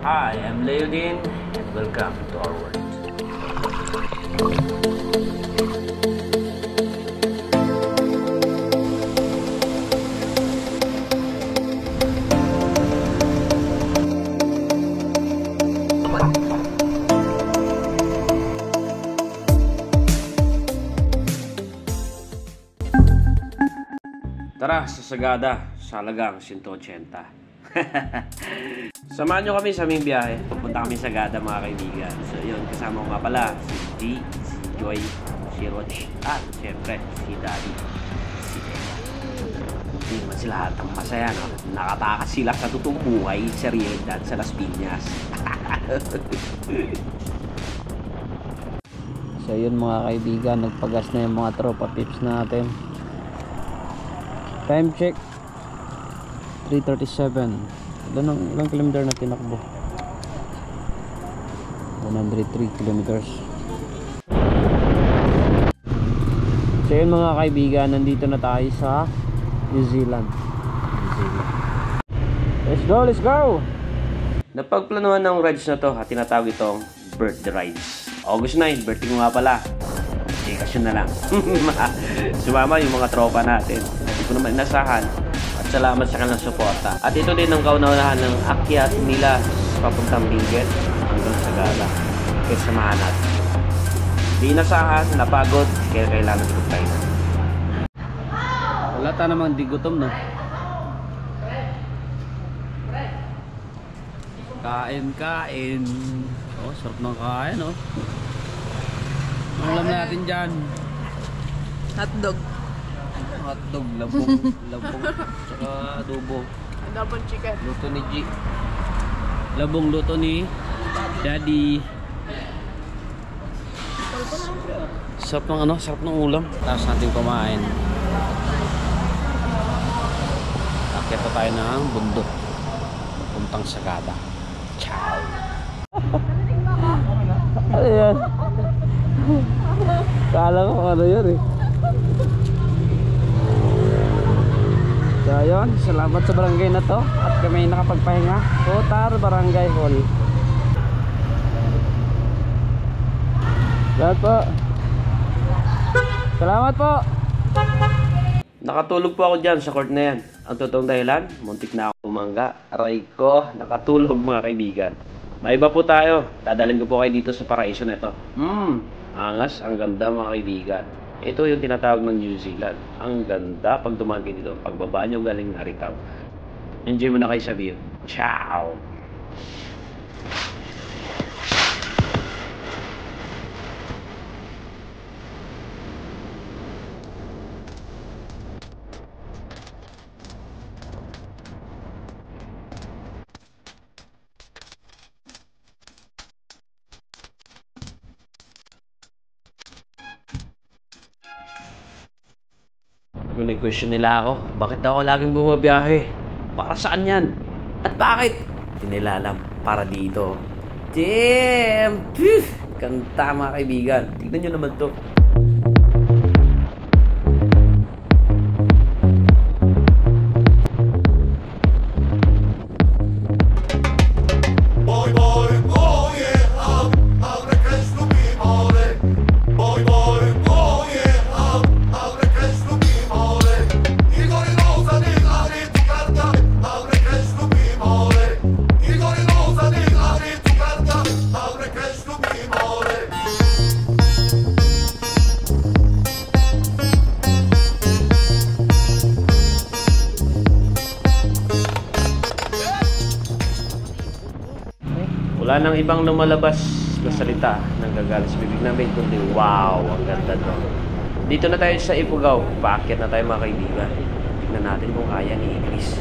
Hi, I'm Leodin and welcome to our world. Tara, sa Sagada, sa halagang 180. Samahan nyo kami sa aming biyahe. Pupunta kami sa Sagada, mga kaibigan. So yun, kasama ko nga pala si G, si Joy, si Roch, at syempre si Daddy, si Ella. Hindi naman sila hatang masaya, no? Nakatakas sila sa totoong buhay sa realidad sa Las Piñas. So yun mga kaibigan, nagpagas na yung mga tropa pips natin. Time check 3:37. Ilang kilometer na tinakbo? 103 kilometers. So yun mga kaibigan, nandito na tayo sa New Zealand. Let's go, let's go! Napagplanuhan ng rides na to, tinatawag itong birthday rides. August 9, birthday ko nga pala. Vacation na lang. Sumama yung mga tropa natin. Hindi ko naman inasahan. At salamat sa kanilang suporta. At ito din ang kaunahan ng akyat nila papuntang Benguet hanggang Sagada. Kaya samahan natin. Di inasahan, napagod, kaya kailangan ito tayo na. Wala ta namang di gutom, no? Kain. Oh, sarap ng kain, oh. Ang alam natin dyan. Hotdog. Hotdog, labong, tsaka adobo. Adobong chicken. Luto ni G. Labong luto ni Daddy. Sarap ng ano, sarap ng ulam. Tapos natin kumain. Akyat pa tayo ng bundok. Puntang Sagada. Ciao. Ano yan? Kala ko ano yun eh. So yun, salamat sa barangay na to. At kami nakapagpahinga. Kotar Barangay Hall. Salamat po. Salamat po. Nakatulog po ako dyan sa court na yan. Ang totoong dahilan, muntik na ako umangga. Aray ko, nakatulog mga kaibigan. Maiba po tayo. Dadalhin ko po kayo dito sa paraiso na ito. Angas, ang ganda mga kaibigan. Ito yung tinatawag ng New Zealand. Ang ganda pag dumaan kayo dito. Pagbaba nyo galing Naritaw. Enjoy mo na kayo sa view. Ciao! Kung nag-question nila ako, bakit ako laging bumabiyahe? Para saan yan? At bakit? Hindi nila alam. Para dito. Damn! Kanta mga kaibigan. Tignan nyo naman to. Wala nang ibang lumalabas na salita ng gagaling sa bibig namin kundi wow, ang ganda to. Dito na tayo sa Ifugao. Paakyat na tayo mga kaibigan. Tignan natin kung kaya ni Chris.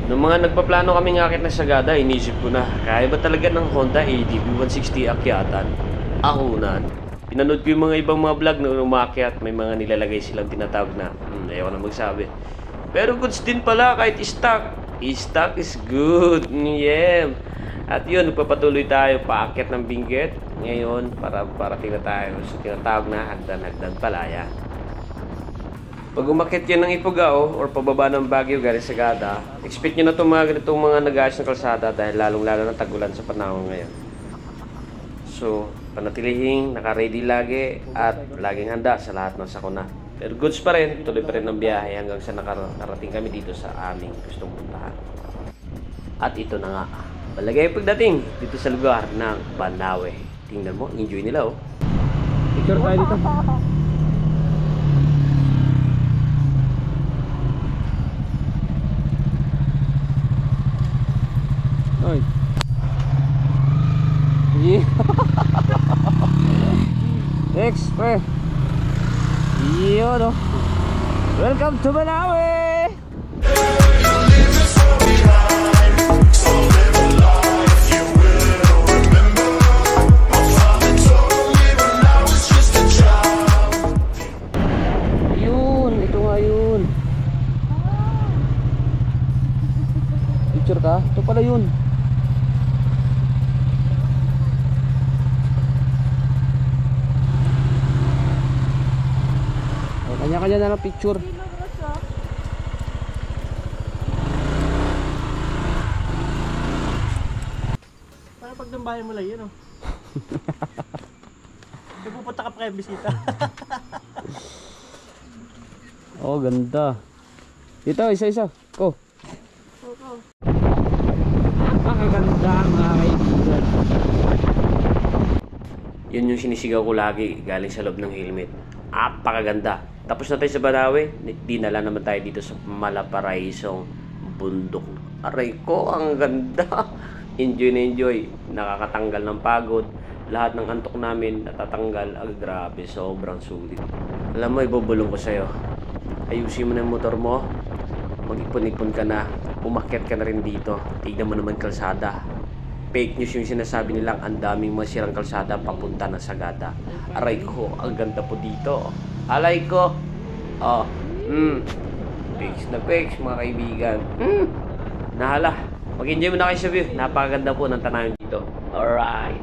Nung mga nagpaplano kaming akyat na Sagada, inisip ko na, kaya ba talaga ng Honda ADV 160 akyatan? Ako na. Pinanood ko yung mga ibang mga vlog na umakyat. May mga nilalagay silang tinatawag na, ayaw na magsabi. Pero goods din pala kahit stock. Stock is good. Yeah. At yun, nagpapatuloy tayo paakyat ng Benguet. Ngayon, para tingnan tayo sa tinatawag na Hagdan Palaya. Pag umakit yan ng Ifugao or pababa ng Baguio galing Sagada, expect nyo na itong mga ganitong mga nag-aayos ng kalsada dahil lalong-lalo ng tagulan sa panahon ngayon. So, panatilihing naka-ready lagi at laging handa sa lahat ng sakuna. Pero goods pa rin, tuloy pa rin ang biyahe hanggang sa nakarating kami dito sa aming gustong puntahan. At ito na nga, balagay pagdating dito sa lugar ng Banawe. Tingnan mo, enjoy nila oh. Picture tayo dito. Oy. Yeah. Express. Yun oh. Welcome to Banawe. Yun, ito nga yun. Picture ka? Ito pala yun. Kanya-kanya na lang picture. Para pag nambayan mo lang yun, oh. Pupunta ka pa kayo bisita. Oh, ganda. Dito, isa-isa. Ko. Napakaganda mga kaibigan. Yun yung sinisigaw ko lagi galing sa loob ng helmet. Apakaganda. Tapos na tayo sa Banawe, dinala naman tayo dito sa Malaparaisong bundok. Aray ko, ang ganda. Enjoy na enjoy. Nakakatanggal ng pagod. Lahat ng antok namin natatanggal. Grabe, sobrang sulit. Alam mo, ibubulong ko sa'yo. Ayusin mo na yung motor mo. Mag-ipon-ipon ka na. Umakyat ka na rin dito. Tignan mo naman kalsada. Fake news yung sinasabi nilang ang daming masirang kalsada papunta na Sagada. Aray ko, ang ganda po dito. Alay ko. Oh, fakes na fakes mga kaibigan. Nahala. Mag-enjoy mo na kayo sa view. Napakaganda po ng tanawin dito. Alright.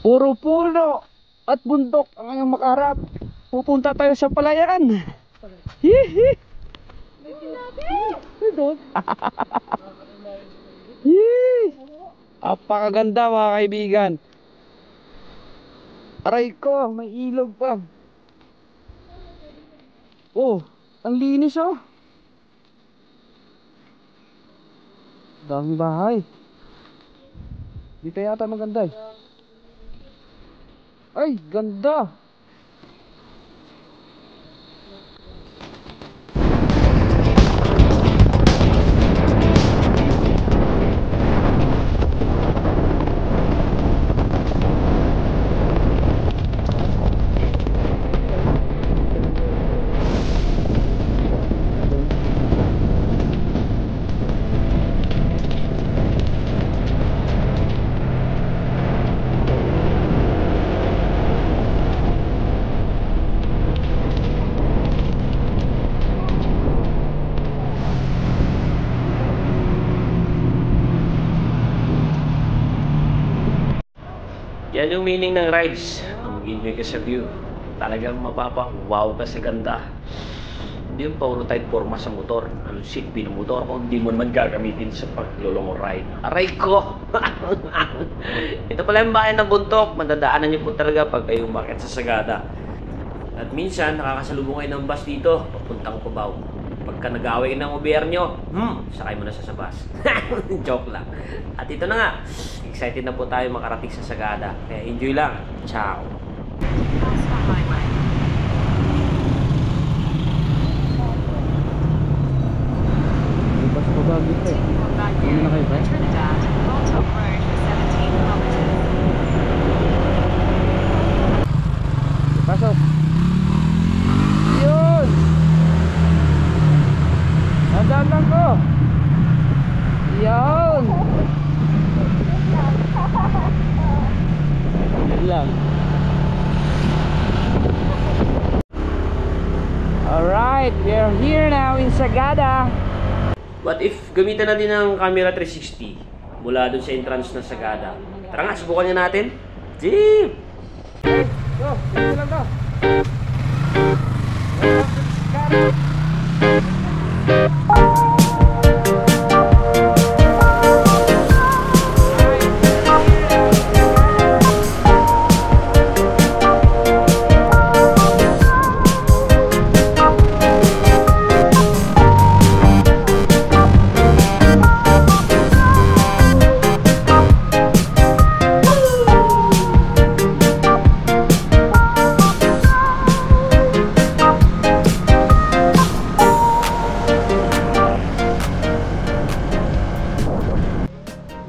Puro puno at bundok ang iyong makarap. Pupunta tayo sa palayan. Hihi. Hihi. Apakaganda mga kaibigan. Aray ko, may ilog pa. Oh, ang linis oh. Daming bahay. Dito yata maganda eh. Ay, ganda. Yan yung meaning ng rides. Mag-enjoy ka sa view. Talagang mapapa-wow ka sa ganda. Hindi yung puro tight forma sa motor. Ang silbi ng motor kung hindi mo naman gagamitin sa paglulong ride. Aray ko! Ito pala yung bayan ng Buntok. Madadaanan niyo po talaga pag kayo umakyat sa Sagada. At minsan, nakakasalubong kayo ng bus dito, papuntang Cubao. Pagka nag-away ng gobyerno, sakay mo na sa bus. Joke lang. At ito na nga, excited na po tayo makarating sa Sagada. Kaya enjoy lang. Ciao! Bus pa ba dito eh? Ano na kayo ba? Pasok! Yun! Nadaan lang ko! Yun! Yun lang. Alright, we are here now in Sagada. What if gamitan natin ng camera 360 mula dun sa entrance ng Sagada? Tara nga, subukan niya natin. Jeep! Go, dito lang to.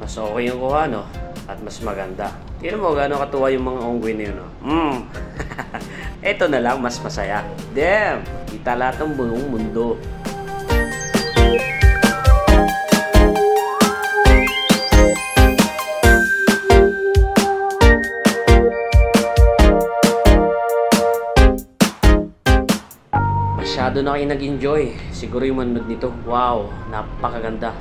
Mas okay yung kuha, no? At mas maganda. Tignan mo gano'ng katuwa yung mga onggoy na yun, no? Ito na lang, mas masaya. Damn! Kita lahat ng buong mundo. Masyado na kayo nag-enjoy. Siguro yung manood nito. Wow, napakaganda.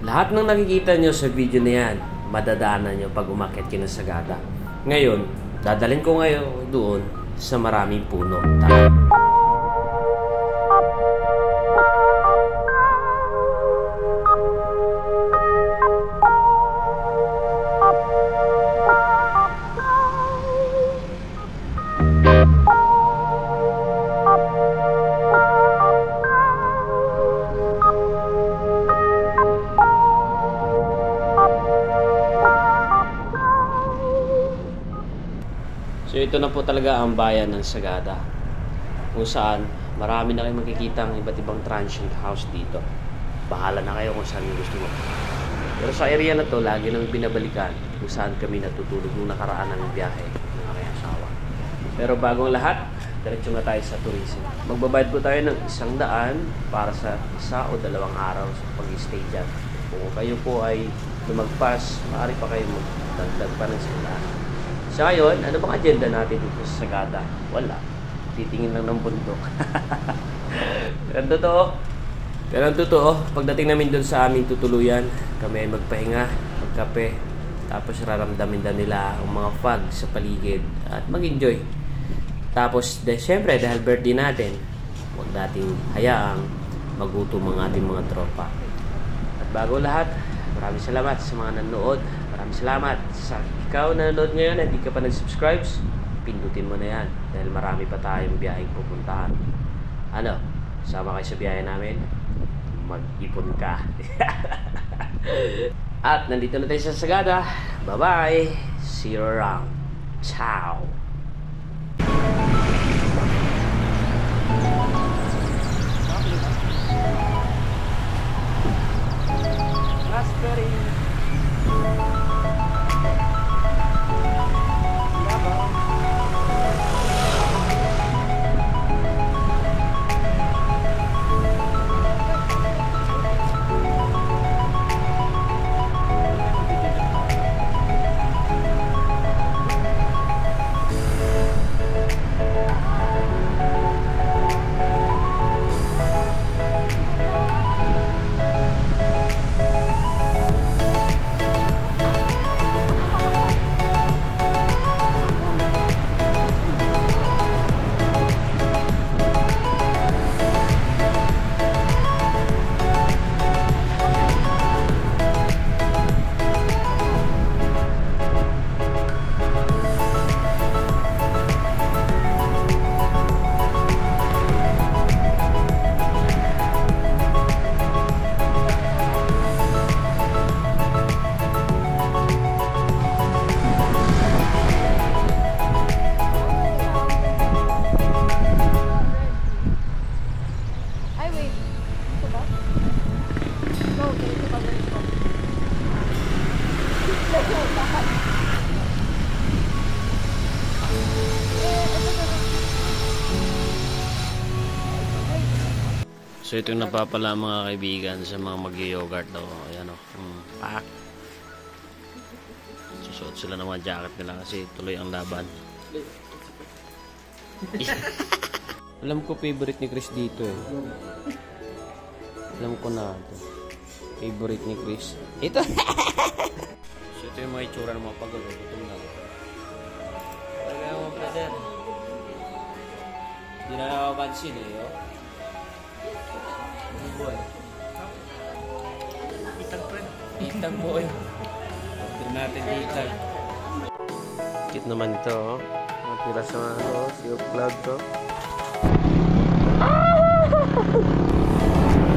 Lahat ng nakikita nyo sa video na yan, madadaanan nyo pag umakyat kayo ng Sagada. Ngayon, dadalhin ko ngayon doon sa maraming puno. Tara. So ito na po talaga ang bayan ng Sagada, kung saan marami na kayo makikita ang iba't ibang transient house dito. Bahala na kayo kung saan yung gusto mo. Pero sa area na to, lagi nang binabalikan kung saan kami natutulog nung nakaraan ng biyahe ng aking asawa. Pero bagong lahat, diretso na tayo sa tourism. Magbabayad po tayo ng 100 para sa 1 o 2 araw sa pag-stay dyan. Kung kayo po ay lumagpas, maaari pa kayo magdagdag pa ng 100. Sa ngayon, ano bang agenda natin dito sa Sagada? Wala. Titingin lang ng bundok. Pero ang totoo, pagdating namin doon sa aming tutuluyan, kami ay magpahinga, magkape, tapos raramdamin na nila ang mga fog sa paligid at mag-enjoy. Tapos, syempre, dahil birthday natin, huwag nating hayaang magutom ang ating mga tropa. At bago lahat, maraming salamat sa mga nanood. Maraming salamat sa ikaw na nanood ngayon at hindi ka pa nag-subscribe, pindutin mo na yan dahil marami pa tayong biyaheng pupuntahan. Ano? Sama kayo sa biyahe namin? Mag-ipon ka. At nandito na tayo sa Sagada. Bye-bye! See you around. Ciao! Raspberry. So ito yung napapala mga kaibigan sa mga mag-yogurt daw. Ayan o. Pak. Susuot sila ng mga jacket nila kasi tuloy ang laban. Alam ko favorite ni Chris dito eh. Alam ko na ito. Favorite ni Chris. Ito! So ito yung mga itsura ng mga pagod. Gutom na. Talaga mga brother. Hindi na nakapansin eh. Oh. Boy. Itag friend. Itag boy. Order natin itag. Kit naman ito, oh. Matira sa ano, silk vlog to.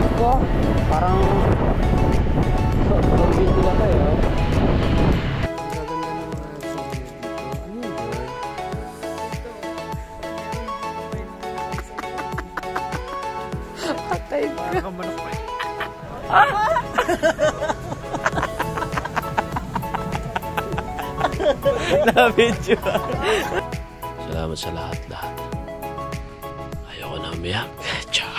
Ito, parang Dolby sila tayo. Ang gaganda ng mga summer dito. Ano yun, boy? Patay ka. Parang kang manok pa eh. Na-video. Salamat sa lahat-lahat. Ayoko na umiyak. Ciao.